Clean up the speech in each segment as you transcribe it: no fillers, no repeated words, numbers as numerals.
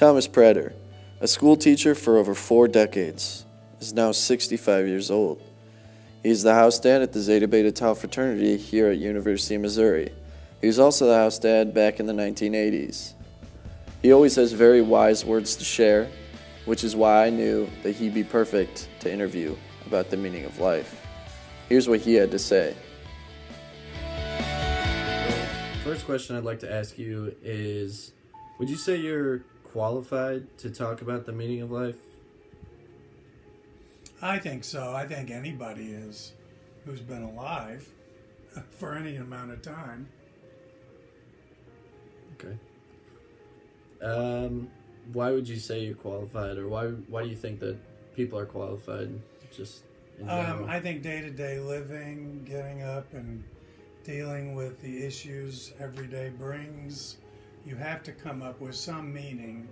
Thomas Prater, a school teacher for over 4 decades, is now 65 years old. He is the house dad at the Zeta Beta Tau fraternity here at University of Missouri. He was also the house dad back in the 1980s. He always has very wise words to share, which is why I knew that he'd be perfect to interview about the meaning of life. Here's what he had to say. First question I'd like to ask you is, would you say you're qualified to talk about the meaning of life? I think so. I think anybody is who's been alive for any amount of time. Okay. Why would you say you're qualified, or why do you think that people are qualified just in general? I think day-to-day living, getting up and dealing with the issues every day brings, you have to come up with some meaning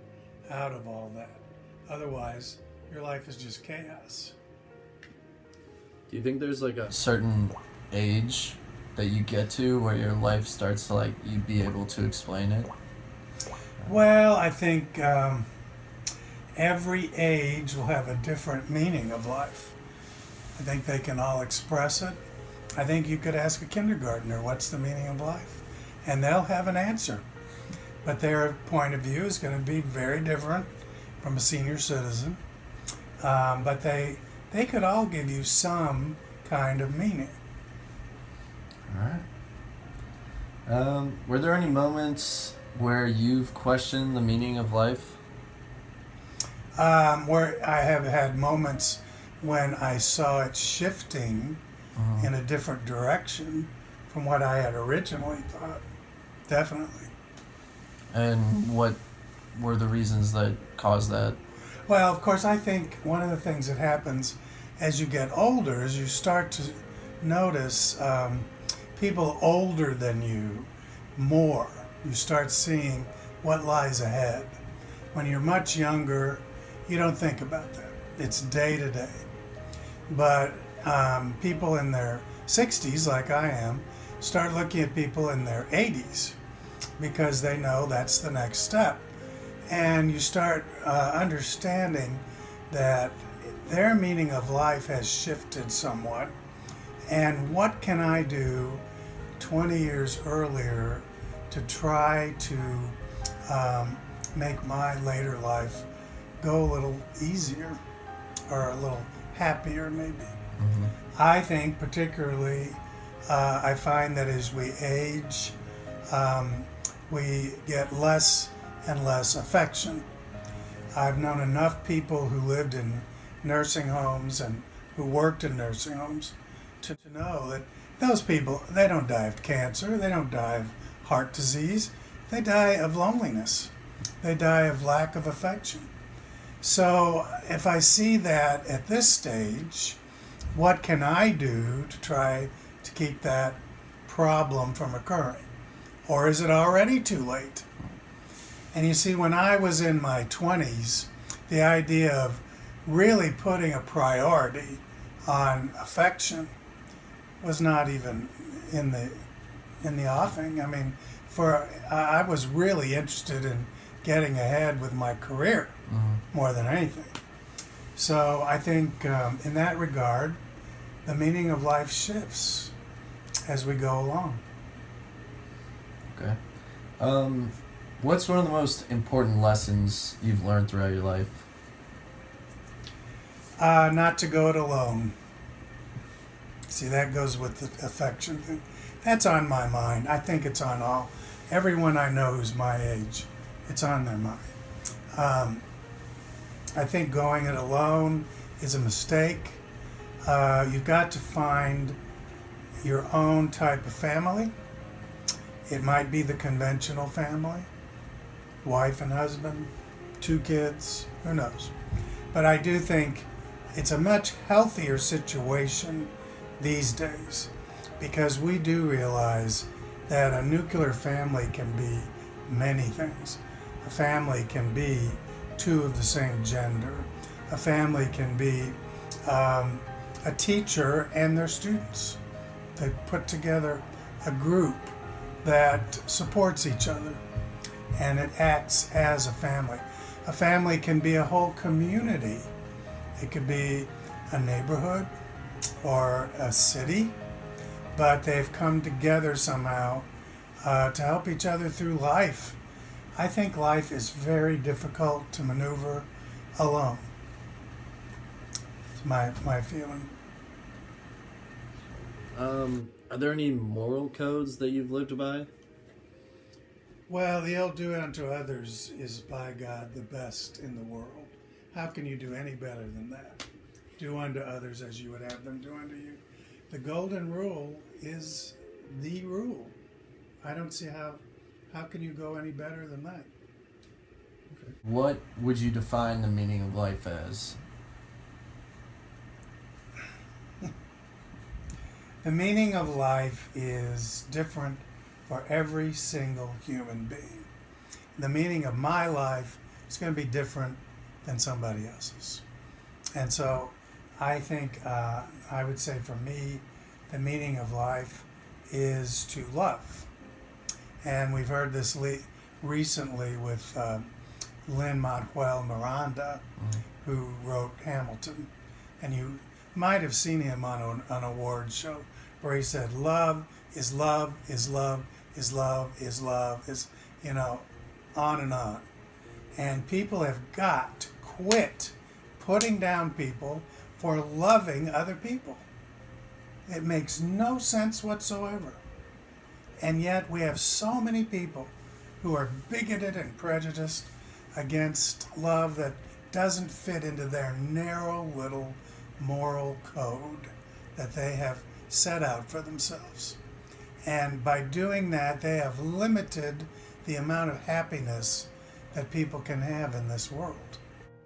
out of all that. Otherwise, your life is just chaos. Do you think there's like a certain age that you get to where your life starts to like you be able to explain it? Well, I think every age will have a different meaning of life. I think they can all express it. I think you could ask a kindergartner, what's the meaning of life? And they'll have an answer. But their point of view is going to be very different from a senior citizen. But they could all give you some kind of meaning. All right. Were there any moments where you've questioned the meaning of life? Where I have had moments when I saw it shifting in a different direction from what I had originally thought. Definitely. And what were the reasons that caused that? Well, of course, I think one of the things that happens as you get older is you start to notice people older than you more. You start seeing what lies ahead. When you're much younger, you don't think about that. It's day to day. But people in their 60s, like I am, start looking at people in their 80s because they know that's the next step. And you start understanding that their meaning of life has shifted somewhat. And what can I do 20 years earlier to try to make my later life go a little easier or a little happier maybe. Mm-hmm. I think particularly I find that as we age, we get less and less affection. I've known enough people who lived in nursing homes and who worked in nursing homes to know that those people, they don't die of cancer, they don't die of heart disease, they die of loneliness. They die of lack of affection. So if I see that at this stage, what can I do to try to keep that problem from occurring? Or is it already too late? And you see, when I was in my 20s, the idea of really putting a priority on affection was not even in the offing. I mean, I was really interested in getting ahead with my career more than anything. So I think in that regard, the meaning of life shifts as we go along. Okay. What's one of the most important lessons you've learned throughout your life? Not to go it alone. See, that goes with the affection thing. That's on my mind. I think it's on everyone I know who's my age. It's on their mind. I think going it alone is a mistake. You've got to find your own type of family. It might be the conventional family, wife and husband, 2 kids, who knows. But I do think it's a much healthier situation these days because we do realize that a nuclear family can be many things. A family can be 2 of the same gender. A family can be a teacher and their students. They put together a group that supports each other and it acts as a family. A family can be a whole community. It could be a neighborhood or a city, but they've come together somehow to help each other through life. I think life is very difficult to maneuver alone. It's my feeling. Are there any moral codes that you've lived by? Well, the old do unto others is by God the best in the world. How can you do any better than that? Do unto others as you would have them do unto you. The golden rule is the rule. I don't see how can you go any better than that? What would you define the meaning of life as? The meaning of life is different for every single human being. The meaning of my life is going to be different than somebody else's. And so I think I would say for me, the meaning of life is to love. And we've heard this recently with Lin-Manuel Miranda, who wrote Hamilton. And you might have seen him on an award show where he said, love is love is love is love is love is, on and on. And people have got to quit putting down people for loving other people. It makes no sense whatsoever. And yet we have so many people who are bigoted and prejudiced against love that doesn't fit into their narrow little moral code that they have set out for themselves. And by doing that, they have limited the amount of happiness that people can have in this world.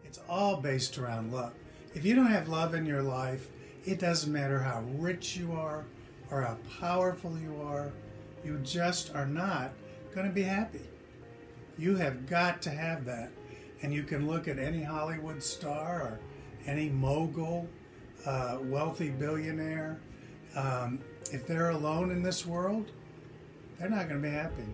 It's all based around love. If you don't have love in your life, it doesn't matter how rich you are or how powerful you are, you just are not going to be happy. You have got to have that. And you can look at any Hollywood star or any mogul, wealthy billionaire. If they're alone in this world, they're not going to be happy.